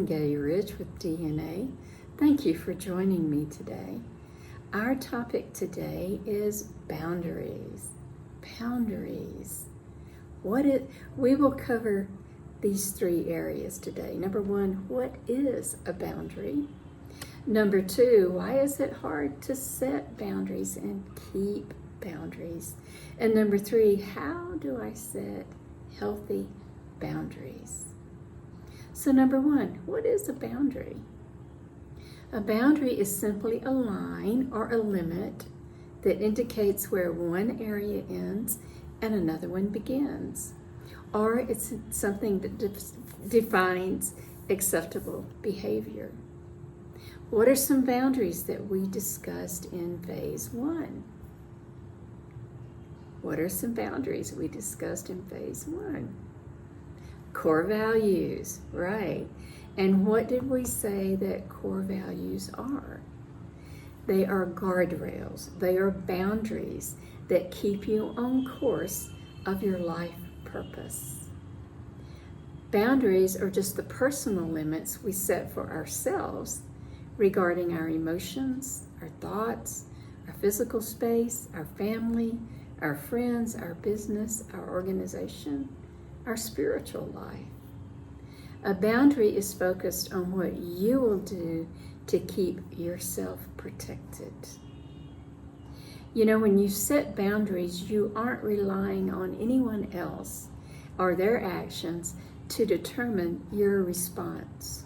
I'm Gay Rich with DNA. Thank you for joining me today. Our topic today is boundaries. Boundaries. We will cover these three areas today. Number one, what is a boundary? Number two, why is it hard to set boundaries and keep boundaries? And number three, how do I set healthy boundaries? So number one, what is a boundary? A boundary is simply a line or a limit that indicates where one area ends and another one begins. Or it's something that defines acceptable behavior. What are some boundaries that we discussed in phase one? What are some boundaries we discussed in phase one? Core values, right. And what did we say that core values are? They are guardrails. They are boundaries that keep you on course of your life purpose. Boundaries are just the personal limits we set for ourselves regarding our emotions, our thoughts, our physical space, our family, our friends, our business, our organization, our spiritual life. A boundary is focused on what you will do to keep yourself protected. You know, when you set boundaries, you aren't relying on anyone else or their actions to determine your response.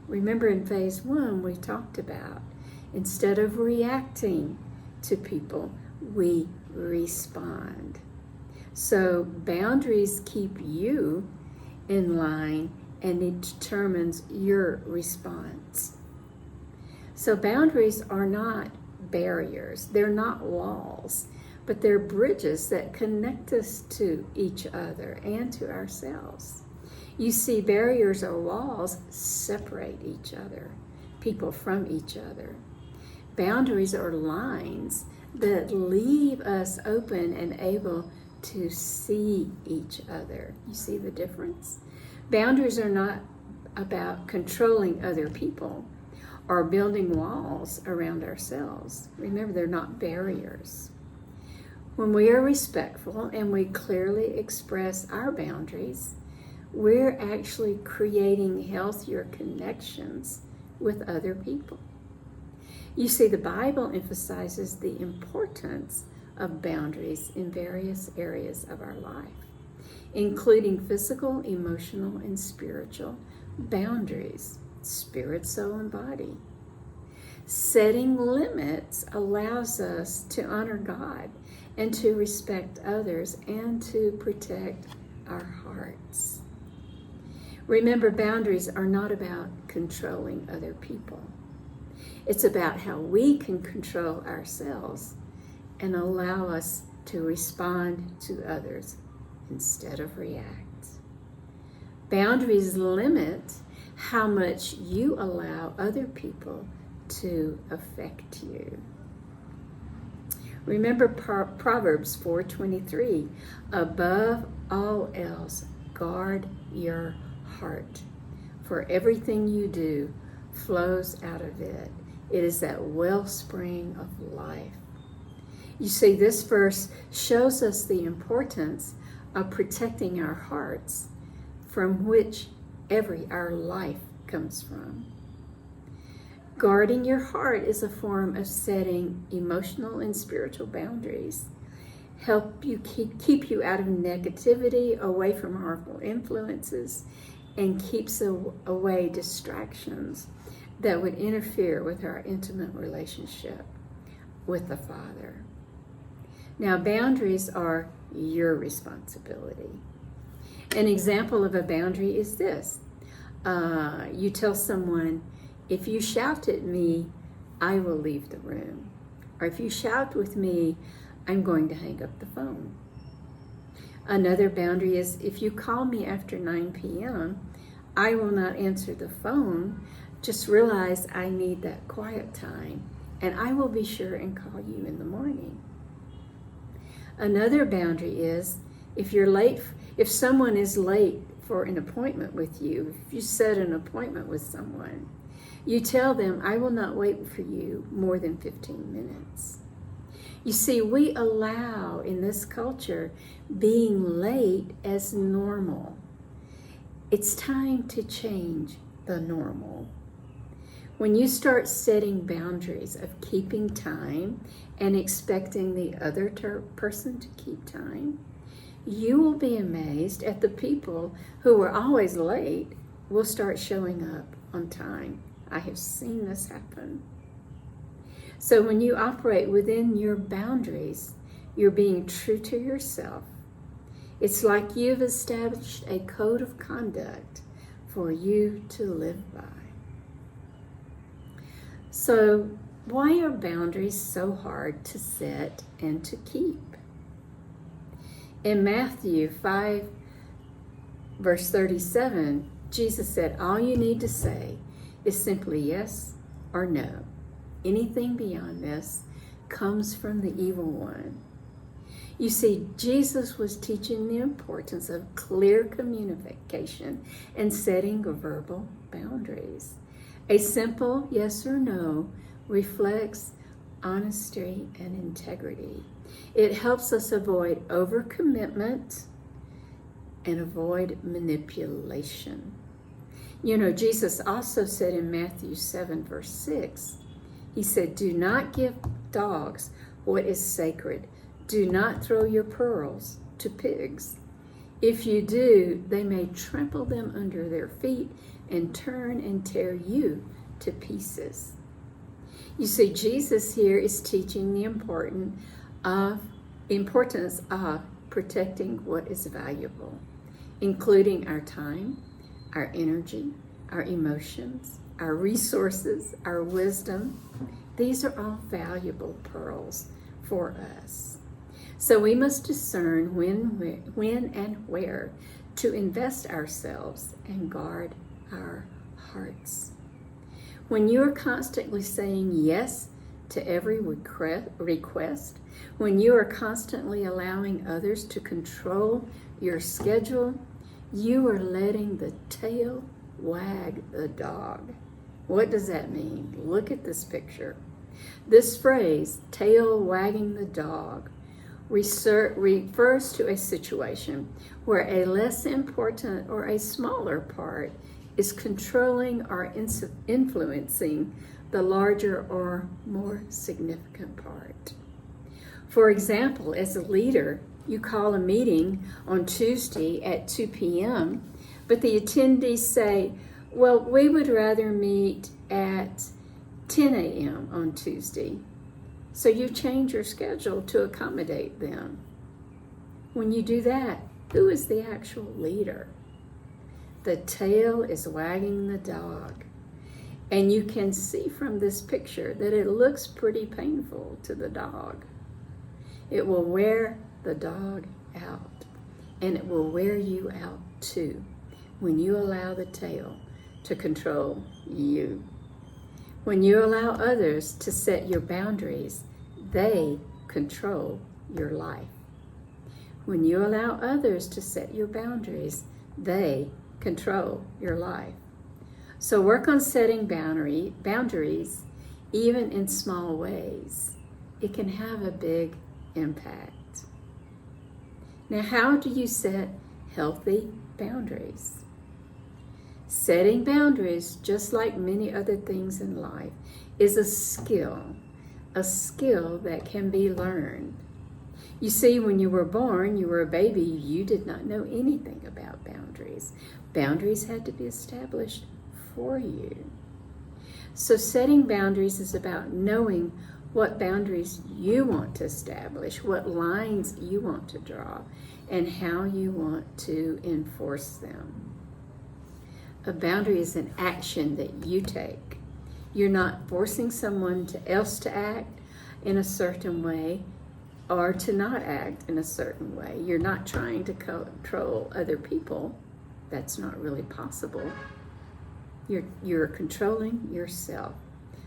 Remember in phase one, we talked about instead of reacting to people, we respond. So boundaries keep you in line and it determines your response. So boundaries are not barriers, they're not walls, but they're bridges that connect us to each other and to ourselves. You see, barriers or walls separate each other, people from each other. Boundaries are lines that leave us open and able to see each other. You see the difference? Boundaries are not about controlling other people or building walls around ourselves. Remember, they're not barriers. When we are respectful and we clearly express our boundaries, we're actually creating healthier connections with other people. You see, the Bible emphasizes the importance of boundaries in various areas of our life, including physical, emotional, and spiritual boundaries, spirit, soul, and body. Setting limits allows us to honor God and to respect others and to protect our hearts. Remember, boundaries are not about controlling other people. It's about how we can control ourselves and allow us to respond to others instead of react. Boundaries limit how much you allow other people to affect you. Remember Proverbs 4:23, above all else, guard your heart, for everything you do flows out of it. It is that wellspring of life. You see, this verse shows us the importance of protecting our hearts, from which our life comes from. Guarding your heart is a form of setting emotional and spiritual boundaries. Help you keep you out of negativity, away from harmful influences, and keeps away distractions that would interfere with our intimate relationship with the Father. Now, boundaries are your responsibility. An example of a boundary is this. You tell someone, if you shout at me, I will leave the room. Or if you shout with me, I'm going to hang up the phone. Another boundary is, if you call me after 9 p.m., I will not answer the phone. Just realize I need that quiet time, and I will be sure and call you in the morning. Another boundary is, if someone is late for an appointment with you, if you set an appointment with someone, you tell them, I will not wait for you more than 15 minutes. You see, we allow in this culture being late as normal. It's time to change the normal. When you start setting boundaries of keeping time and expecting the other person to keep time, you will be amazed at the people who were always late will start showing up on time. I have seen this happen. So when you operate within your boundaries, you're being true to yourself. It's like you've established a code of conduct for you to live by. So why are boundaries so hard to set and to keep? In Matthew 5, verse 37, Jesus said, all you need to say is simply yes or no. Anything beyond this comes from the evil one. You see, Jesus was teaching the importance of clear communication and setting verbal boundaries. A simple yes or no reflects honesty and integrity. It helps us avoid overcommitment and avoid manipulation. You know, Jesus also said in Matthew 7, verse 6, he said, do not give dogs what is sacred. Do not throw your pearls to pigs. If you do, they may trample them under their feet and turn and tear you to pieces. You see, Jesus here is teaching the importance of protecting what is valuable, including our time, our energy, our emotions, our resources, our wisdom. These are all valuable pearls for us. So we must discern when and where to invest ourselves and guard our hearts. When you are constantly saying yes to every request, when you are constantly allowing others to control your schedule, you are letting the tail wag the dog. What does that mean? Look at this picture. This phrase, tail wagging the dog, refers to a situation where a less important or a smaller part is controlling or influencing the larger or more significant part. For example, as a leader, you call a meeting on Tuesday at 2 p.m., but the attendees say, well, we would rather meet at 10 a.m. on Tuesday. So you change your schedule to accommodate them. When you do that, who is the actual leader? The tail is wagging the dog. And you can see from this picture that it looks pretty painful to the dog. It will wear the dog out, and it will wear you out too when you allow the tail to control you. When you allow others to set your boundaries, they control your life. When you allow others to set your boundaries, they control your life. So work on setting boundaries, even in small ways. It can have a big impact. Now, how do you set healthy boundaries? Setting boundaries, just like many other things in life, is a skill that can be learned. You see, when you were born, you were a baby, you did not know anything about boundaries. Boundaries had to be established for you. So setting boundaries is about knowing what boundaries you want to establish, what lines you want to draw, and how you want to enforce them. A boundary is an action that you take. You're not forcing someone else to act in a certain way or to not act in a certain way. You're not trying to control other people. That's not really possible. You're controlling yourself.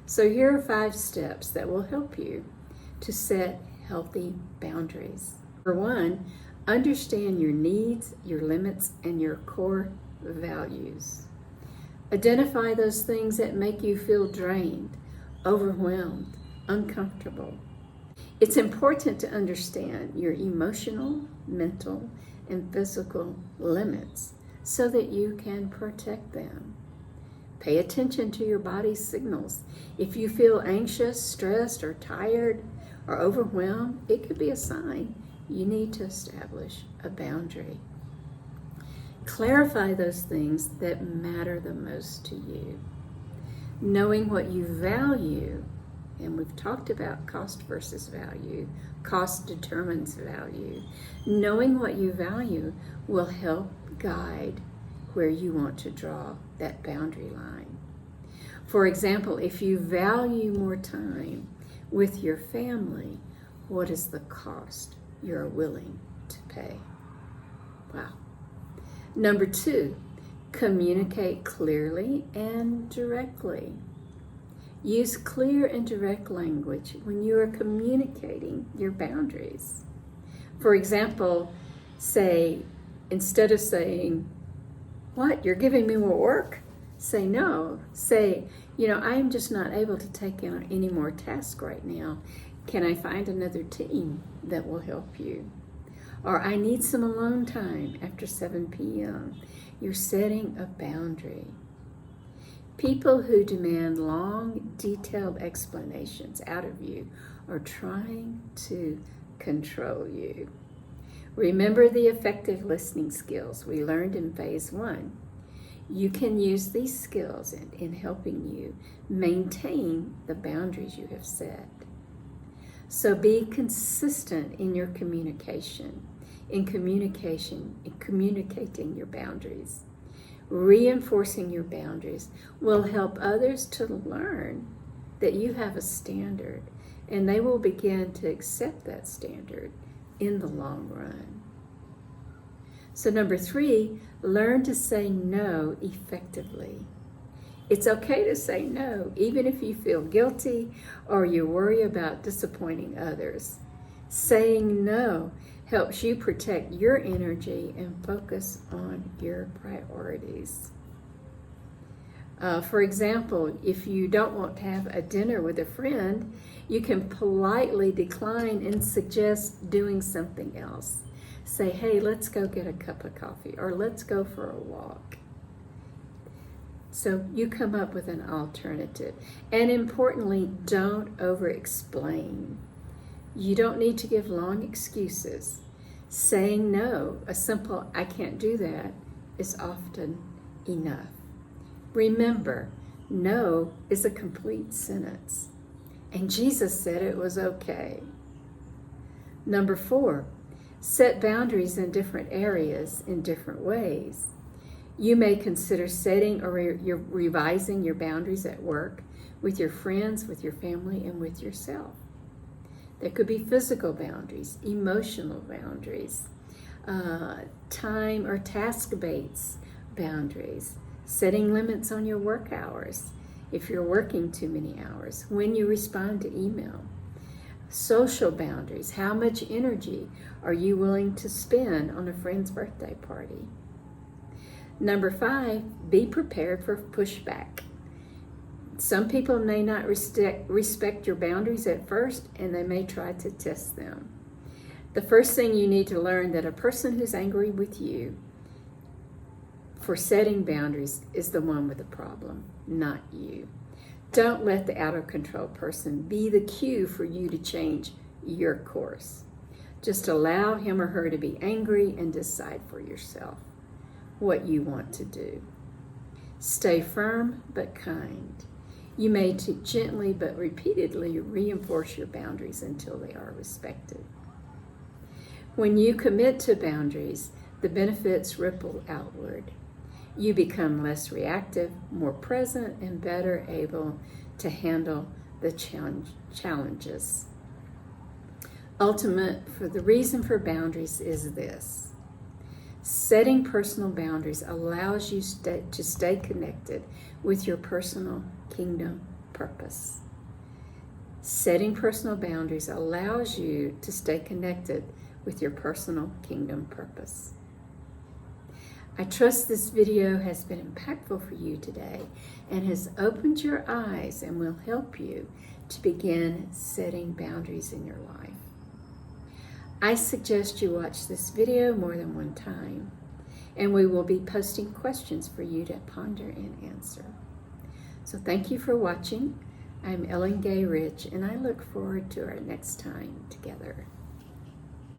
So here are 5 steps that will help you to set healthy boundaries. Number 1, Understand your needs, your limits, and your core values. Identify those things that make you feel drained, overwhelmed, uncomfortable. It's important to understand your emotional, mental, and physical limits so that you can protect them. Pay attention to your body's signals. If you feel anxious, stressed, or tired, or overwhelmed, it could be a sign you need to establish a boundary. Clarify those things that matter the most to you. Knowing what you value, and we've talked about cost versus value. Cost determines value. Knowing what you value will help guide where you want to draw that boundary line. For example, if you value more time with your family, what is the cost you're willing to pay? Wow. Number 2, communicate clearly and directly. Use clear and direct language when you are communicating your boundaries. For example, say, instead of saying, "What, you're giving me more work?" Say no. Say, "I'm just not able to take on any more tasks right now. Can I find another team that will help you?" Or, "I need some alone time after 7 p.m. You're setting a boundary. People who demand long, detailed explanations out of you are trying to control you. Remember the effective listening skills we learned in phase 1. You can use these skills in helping you maintain the boundaries you have set. So be consistent in your communicating your boundaries. Reinforcing your boundaries will help others to learn that you have a standard, and they will begin to accept that standard in the long run. So number 3, learn to say no effectively. It's okay to say no, even if you feel guilty or you worry about disappointing others. Saying no helps you protect your energy and focus on your priorities. For example, if you don't want to have a dinner with a friend, you can politely decline and suggest doing something else. Say, "Hey, let's go get a cup of coffee," or "Let's go for a walk." So you come up with an alternative. And importantly, don't over-explain. You don't need to give long excuses. Saying no, a simple "I can't do that," is often enough. Remember, no is a complete sentence. And Jesus said it was okay. Number 4, set boundaries in different areas in different ways. You may consider setting or revising your boundaries at work, with your friends, with your family, and with yourself. There could be physical boundaries, emotional boundaries, time or task-based boundaries, setting limits on your work hours if you're working too many hours, when you respond to email. Social boundaries, how much energy are you willing to spend on a friend's birthday party? Number 5, be prepared for pushback. Some people may not respect your boundaries at first, and they may try to test them. The first thing you need to learn that a person who's angry with you for setting boundaries is the one with the problem, not you. Don't let the out of control person be the cue for you to change your course. Just allow him or her to be angry and decide for yourself what you want to do. Stay firm but kind. You may gently but repeatedly reinforce your boundaries until they are respected. When you commit to boundaries, the benefits ripple outward. You become less reactive, more present, and better able to handle the challenges. The reason for boundaries is this. Setting personal boundaries allows you to stay connected with your personal kingdom purpose. Setting personal boundaries allows you to stay connected with your personal kingdom purpose. I trust this video has been impactful for you today and has opened your eyes and will help you to begin setting boundaries in your life. I suggest you watch this video more than one time, and we will be posting questions for you to ponder and answer. So thank you for watching. I'm Ellen Gay Rich, and I look forward to our next time together.